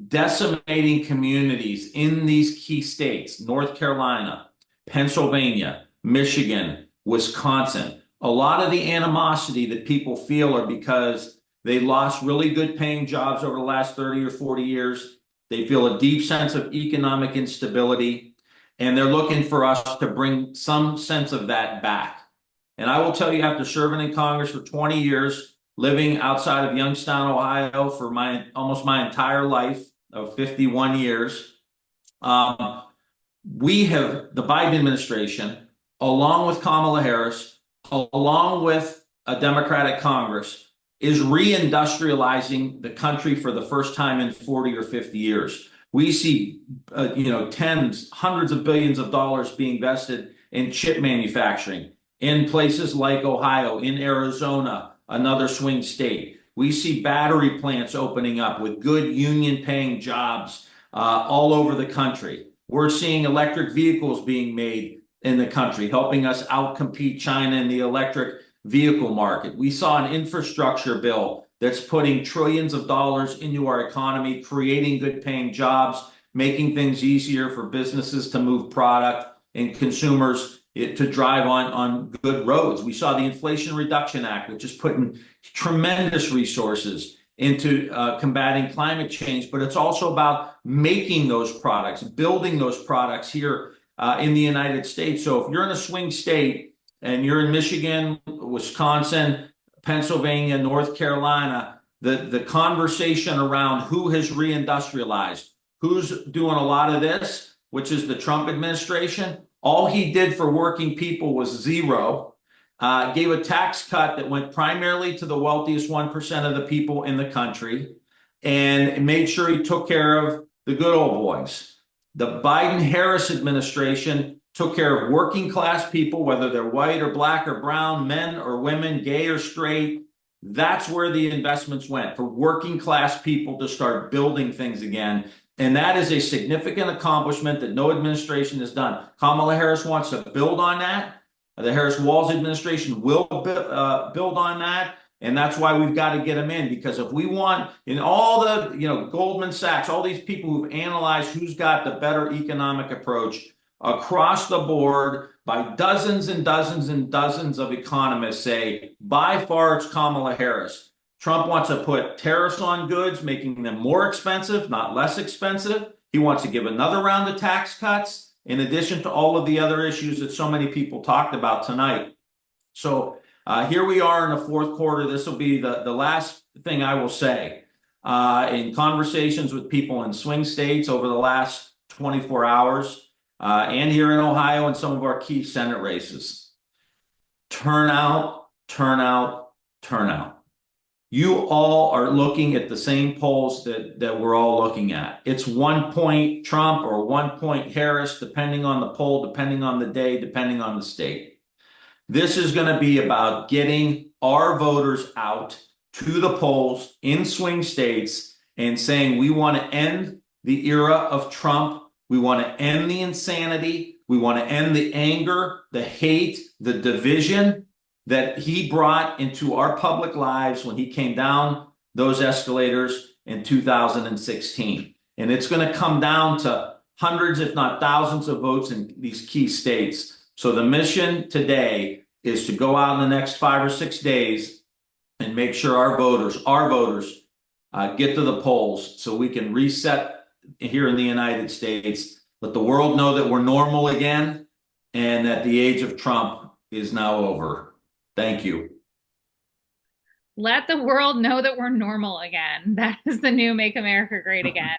decimating communities in these key states, North Carolina, Pennsylvania, Michigan, Wisconsin. A lot of the animosity that people feel are because they lost really good paying jobs over the last 30 or 40 years. They feel a deep sense of economic instability, and they're looking for us to bring some sense of that back. And I will tell you, after serving in Congress for 20 years, living outside of Youngstown, Ohio for almost my entire life of 51 years, we have the Biden administration, along with Kamala Harris, along with a Democratic Congress, is reindustrializing the country for the first time in 40 or 50 years. We see, tens, hundreds of billions of dollars being invested in chip manufacturing in places like Ohio, in Arizona, another swing state. We see battery plants opening up with good union paying jobs all over the country. We're seeing electric vehicles being made in the country, helping us outcompete China in the electric vehicle market. We saw an infrastructure bill that's putting trillions of dollars into our economy, creating good paying jobs, making things easier for businesses to move product and consumers to drive on good roads. We saw the Inflation Reduction Act, which is putting tremendous resources into combating climate change, but it's also about making those products, building those products here in the United States. So if you're in a swing state and you're in Michigan, Wisconsin, Pennsylvania, North Carolina, the conversation around who has reindustrialized, who's doing a lot of this, which is the Trump administration, all he did for working people was zero. Gave a tax cut that went primarily to the wealthiest 1% of the people in the country, and made sure he took care of the good old boys. The Biden-Harris administration took care of working class people, whether they're white or black or brown, men or women, gay or straight. That's where the investments went, for working class people to start building things again. And that is a significant accomplishment that no administration has done. Kamala Harris wants to build on that. The Harris-Walz administration will build on that. And that's why we've got to get them in, because if we want, in all the, Goldman Sachs, all these people who've analyzed who's got the better economic approach across the board, by dozens and dozens and dozens of economists say, by far it's Kamala Harris. Trump wants to put tariffs on goods, making them more expensive, not less expensive. He wants to give another round of tax cuts, in addition to all of the other issues that so many people talked about tonight. So here we are in the fourth quarter. This will be the last thing I will say. In conversations with people in swing states over the last 24 hours, and here in Ohio and some of our key Senate races, turnout, turnout, turnout. You all are looking at the same polls that we're all looking at. It's 1 point Trump or 1 point Harris, depending on the poll, depending on the day, depending on the state. This is going to be about getting our voters out to the polls in swing states and saying we want to end the era of Trump. We want to end the insanity. We want to end the anger, the hate, the division that he brought into our public lives when he came down those escalators in 2016. And it's going to come down to hundreds, if not thousands of votes in these key states. So the mission today is to go out in the next 5 or 6 days and make sure our voters get to the polls so we can reset here in the United States, let the world know that we're normal again and that the age of Trump is now over. Thank you. Let the world know that we're normal again. That is the new Make America Great Again.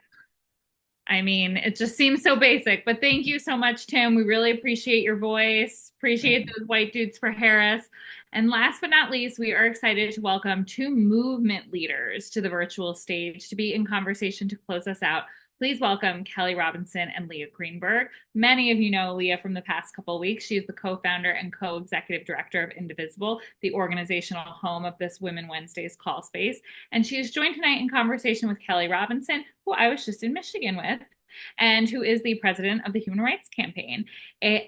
I mean, it just seems so basic, but thank you so much, Tim. We really appreciate your voice, appreciate those white dudes for Harris. And last but not least, we are excited to welcome two movement leaders to the virtual stage to be in conversation to close us out. Please welcome Kelly Robinson and Leah Greenberg. Many of you know Leah from the past couple of weeks. She is the co-founder and co-executive director of Indivisible, the organizational home of this Women Wednesdays call space. And she is joined tonight in conversation with Kelly Robinson, who I was just in Michigan with, and who is the president of the Human Rights Campaign.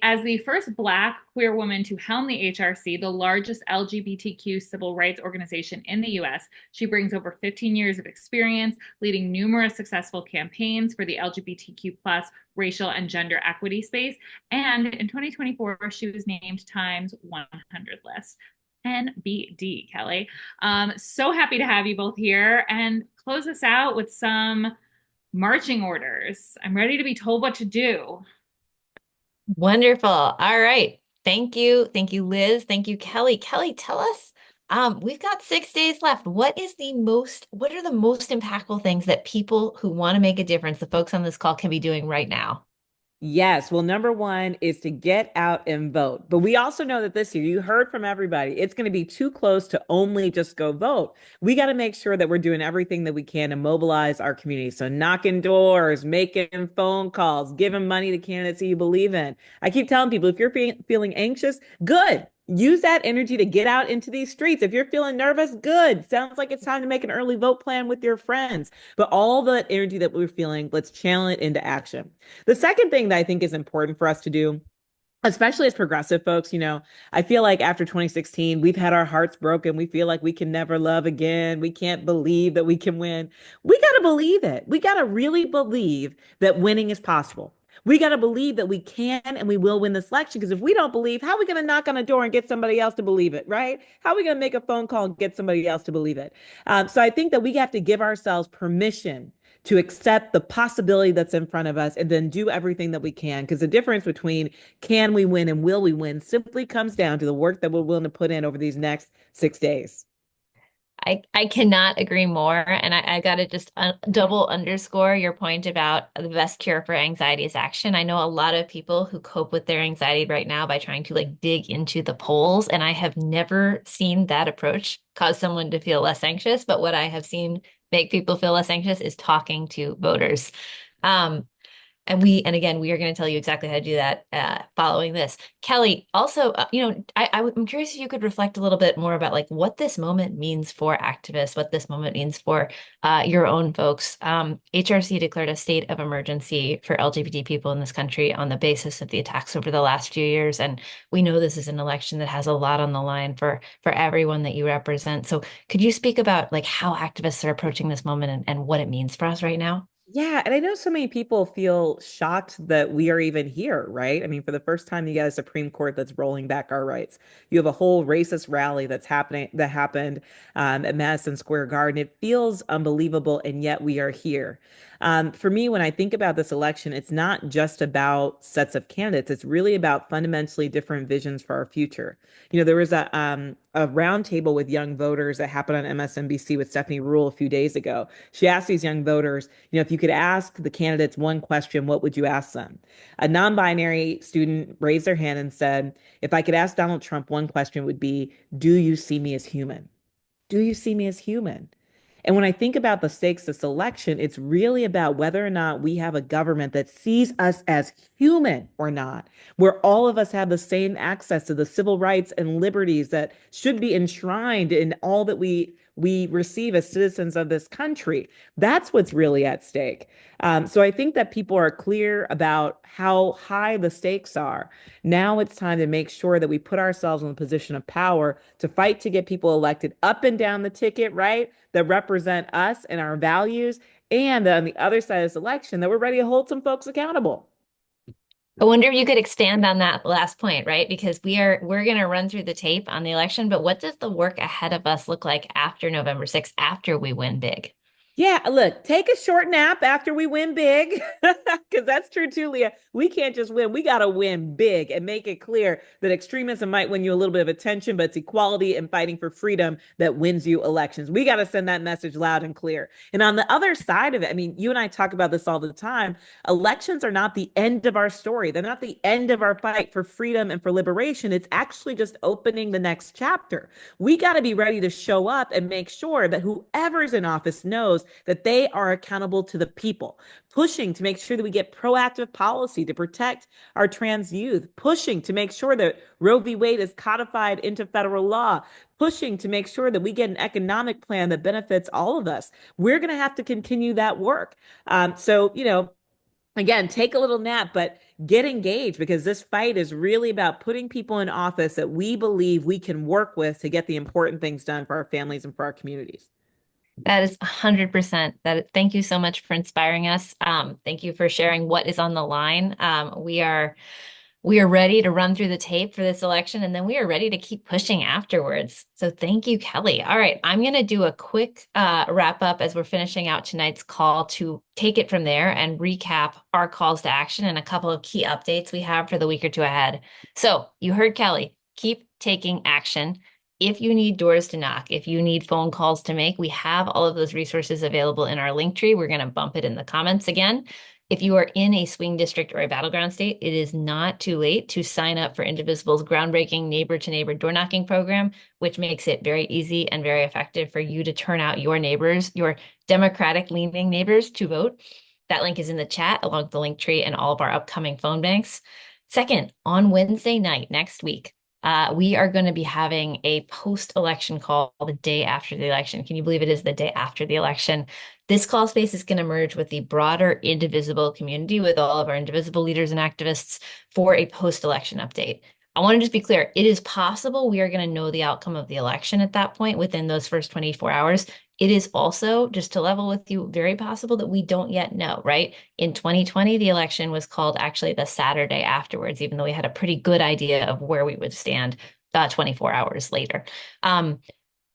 As the first Black queer woman to helm the HRC, the largest LGBTQ civil rights organization in the US, she brings over 15 years of experience leading numerous successful campaigns for the LGBTQ plus racial and gender equity space. And in 2024, she was named Time's 100 list. NBD, Kelly. So happy to have you both here and close us out with some marching orders. I'm ready to be told what to do. Wonderful. All right. Thank you. Thank you, Liz. Thank you, Kelly. Kelly, tell us, we've got 6 days left. What are the most impactful things that people who want to make a difference, the folks on this call, can be doing right now? Yes. Well, number one is to get out and vote. But we also know that this year, you heard from everybody, it's going to be too close to only just go vote. We got to make sure that we're doing everything that we can to mobilize our community. So knocking doors, making phone calls, giving money to candidates that you believe in. I keep telling people, if you're feeling anxious, good. Use that energy to get out into these streets. If you're feeling nervous, good. Sounds like it's time to make an early vote plan with your friends. But all the energy that we're feeling, let's channel it into action. The second thing that I think is important for us to do, especially as progressive folks, I feel like after 2016, we've had our hearts broken. We feel like we can never love again. We can't believe that we can win. We got to believe it. We got to really believe that winning is possible. We got to believe that we can and we will win this election. Because if we don't believe, how are we going to knock on a door and get somebody else to believe it, right? How are we going to make a phone call and get somebody else to believe it? So I think that we have to give ourselves permission to accept the possibility that's in front of us and then do everything that we can. Because the difference between can we win and will we win simply comes down to the work that we're willing to put in over these next 6 days. I cannot agree more. And I got to just double underscore your point about the best cure for anxiety is action. I know a lot of people who cope with their anxiety right now by trying to dig into the polls. And I have never seen that approach cause someone to feel less anxious. But what I have seen make people feel less anxious is talking to voters. And again, we are going to tell you exactly how to do that following this. Kelly, also, I'm curious if you could reflect a little bit more about what this moment means for activists, what this moment means for your own folks. HRC declared a state of emergency for LGBT people in this country on the basis of the attacks over the last few years. And we know this is an election that has a lot on the line for everyone that you represent. So could you speak about how activists are approaching this moment and what it means for us right now? Yeah, and I know so many people feel shocked that we are even here, right? I mean, for the first time, you got a Supreme Court that's rolling back our rights. You have a whole racist rally that happened at Madison Square Garden. It feels unbelievable, and yet we are here. For me, when I think about this election, it's not just about sets of candidates. It's really about fundamentally different visions for our future. There was a roundtable with young voters that happened on MSNBC with Stephanie Ruhle a few days ago. She asked these young voters, if you could ask the candidates one question, what would you ask them? A non-binary student raised their hand and said, if I could ask Donald Trump one question, it would be, do you see me as human? Do you see me as human? And when I think about the stakes of this election, it's really about whether or not we have a government that sees us as human or not, where all of us have the same access to the civil rights and liberties that should be enshrined in all that we receive as citizens of this country. That's what's really at stake. So I think that people are clear about how high the stakes are. Now it's time to make sure that we put ourselves in a position of power to fight to get people elected up and down the ticket, right? That represent us and our values. And on the other side of this election, that we're ready to hold some folks accountable. I wonder if you could expand on that last point, right? Because we're going to run through the tape on the election, but what does the work ahead of us look like after November 6th, after we win big? Yeah, look, take a short nap after we win big, because that's true too, Leah. We can't just win. We got to win big and make it clear that extremism might win you a little bit of attention, but it's equality and fighting for freedom that wins you elections. We got to send that message loud and clear. And on the other side of it, I mean, you and I talk about this all the time. Elections are not the end of our story. They're not the end of our fight for freedom and for liberation. It's actually just opening the next chapter. We got to be ready to show up and make sure that whoever's in office knows that they are accountable to the people, pushing to make sure that we get proactive policy to protect our trans youth, pushing to make sure that Roe v. Wade is codified into federal law, pushing to make sure that we get an economic plan that benefits all of us. We're going to have to continue that work. Again, take a little nap, but get engaged, because this fight is really about putting people in office that we believe we can work with to get the important things done for our families and for our communities. That is 100%. Thank you so much for inspiring us. Thank you for sharing what is on the line. We are ready to run through the tape for this election, and then we are ready to keep pushing afterwards. So thank you, Kelly. All right, I'm going to do a quick wrap up as we're finishing out tonight's call to take it from there and recap our calls to action and a couple of key updates we have for the week or two ahead. So you heard Kelly, keep taking action. If you need doors to knock, if you need phone calls to make, we have all of those resources available in our link tree. We're going to bump it in the comments again. If you are in a swing district or a battleground state, it is not too late to sign up for Indivisible's groundbreaking neighbor-to-neighbor door knocking program, which makes it very easy and very effective for you to turn out your neighbors, your Democratic-leaning neighbors, to vote. That link is in the chat along with the link tree and all of our upcoming phone banks. Second, on Wednesday night next week, we are going to be having a post-election call the day after the election. Can you believe it is the day after the election? This call space is going to merge with the broader Indivisible community, with all of our Indivisible leaders and activists, for a post-election update. I want to just be clear, it is possible we are going to know the outcome of the election at that point within those first 24 hours. It is also, just to level with you, very possible that we don't yet know, right? In 2020, the election was called actually the Saturday afterwards, even though we had a pretty good idea of where we would stand 24 hours later.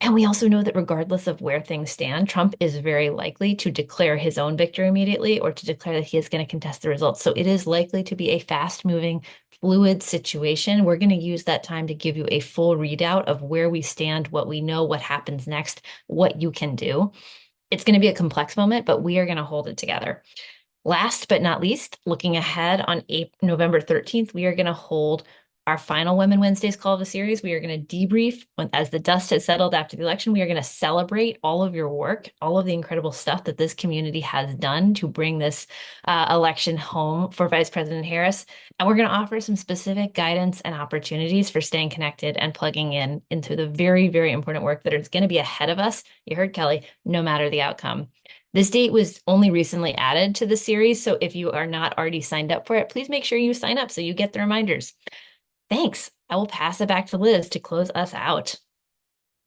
And we also know that regardless of where things stand, Trump is very likely to declare his own victory immediately, or to declare that he is going to contest the results. So it is likely to be a fast-moving, fluid situation. We're going to use that time to give you a full readout of where we stand, what we know, what happens next, what you can do. It's going to be a complex moment, but we are going to hold it together. Last but not least, looking ahead on November 13th, we are going to hold our final Women Wednesdays call of the series. We are going to debrief as the dust has settled after the election. We are going to celebrate all of your work, all of the incredible stuff that this community has done to bring this election home for Vice President Harris. And we're going to offer some specific guidance and opportunities for staying connected and plugging into the very, very important work that is going to be ahead of us. You heard Kelly, no matter the outcome. This date was only recently added to the series, so if you are not already signed up for it, please make sure you sign up so you get the reminders. Thanks. I will pass it back to Liz to close us out.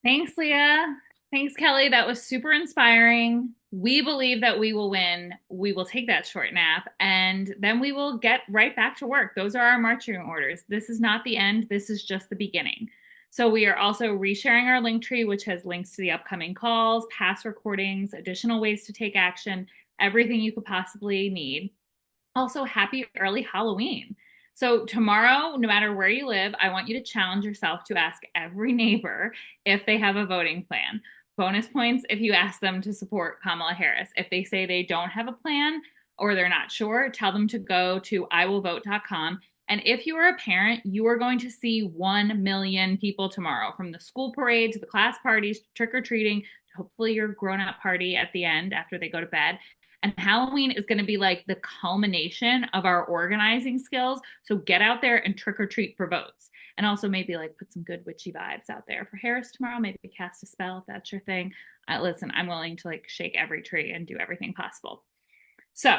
Thanks, Leah. Thanks, Kelly. That was super inspiring. We believe that we will win. We will take that short nap, and then we will get right back to work. Those are our marching orders. This is not the end. This is just the beginning. So we are also resharing our link tree, which has links to the upcoming calls, past recordings, additional ways to take action, everything you could possibly need. Also, happy early Halloween. So tomorrow, no matter where you live, I want you to challenge yourself to ask every neighbor if they have a voting plan. Bonus points if you ask them to support Kamala Harris. If they say they don't have a plan or they're not sure, tell them to go to iwillvote.com. And if you are a parent, you are going to see 1 million people tomorrow, from the school parade to the class parties, to trick-or-treating, to hopefully your grown-up party at the end after they go to bed. And Halloween is going to be like the culmination of our organizing skills. So get out there and trick or treat for votes. And also maybe like put some good witchy vibes out there for Harris tomorrow. Maybe cast a spell if that's your thing. Listen, I'm willing to like shake every tree and do everything possible. So,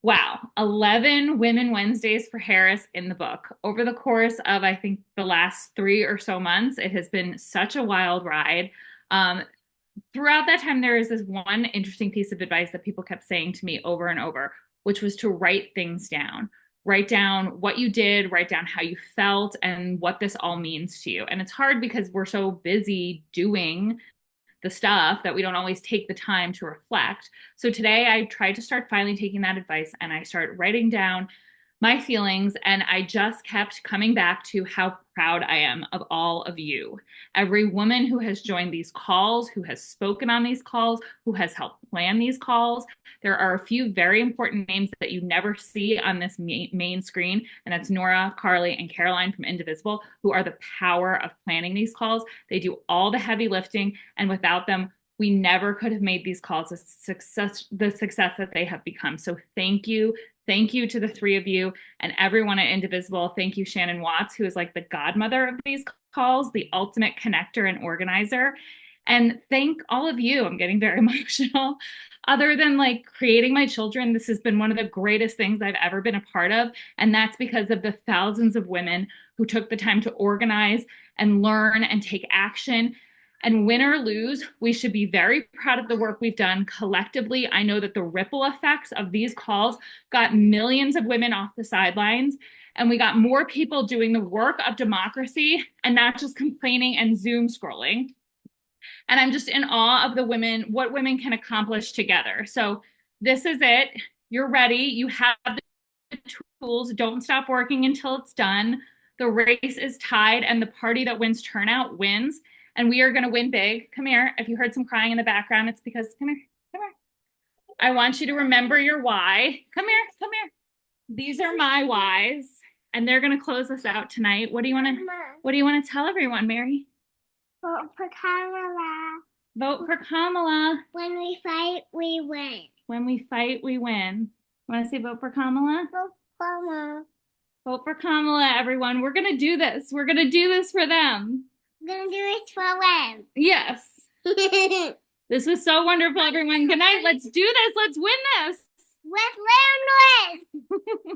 wow, 11 Women Wednesdays for Harris in the book. Over the course of, I think, the last 3 or so months, it has been such a wild ride. Throughout that time, there is this one interesting piece of advice that people kept saying to me over and over, which was to write things down. Write down what you did, write down how you felt, and what this all means to you. And it's hard because we're so busy doing the stuff that we don't always take the time to reflect. So today I tried to start finally taking that advice, and I started writing down my feelings, and I just kept coming back to how proud I am of all of you. Every woman who has joined these calls, who has spoken on these calls, who has helped plan these calls. There are a few very important names that you never see on this main screen, and that's Nora, Carly, and Caroline from Indivisible, who are the power of planning these calls. They do all the heavy lifting, and without them, we never could have made these calls the success that they have become. So thank you. Thank you to the three of you and everyone at Indivisible. Thank you, Shannon Watts, who is like the godmother of these calls, the ultimate connector and organizer. And thank all of you. I'm getting very emotional. Other than like creating my children, this has been one of the greatest things I've ever been a part of. And that's because of the thousands of women who took the time to organize and learn and take action. And win or lose, we should be very proud of the work we've done collectively. I know that the ripple effects of these calls got millions of women off the sidelines, and we got more people doing the work of democracy and not just complaining and Zoom scrolling. And I'm just in awe of the women, what women can accomplish together. So this is it. You're ready. You have the tools. Don't stop working until it's done. The race is tied, and the party that wins turnout wins. And we are going to win big. Come here. If you heard some crying in the background, it's because, come here. I want you to remember your why. Come here. These are my whys, and they're going to close us out tonight. What do you want to tell everyone, Mary? Vote for Kamala. Vote for Kamala. When we fight, we win. When we fight, we win. Want to say vote for Kamala? Vote for Kamala. Vote for Kamala, everyone. We're going to do this. We're going to do this for them. We're going to do it for them. Yes. This was so wonderful, everyone. Good night. Let's do this. Let's win this. Let's win this.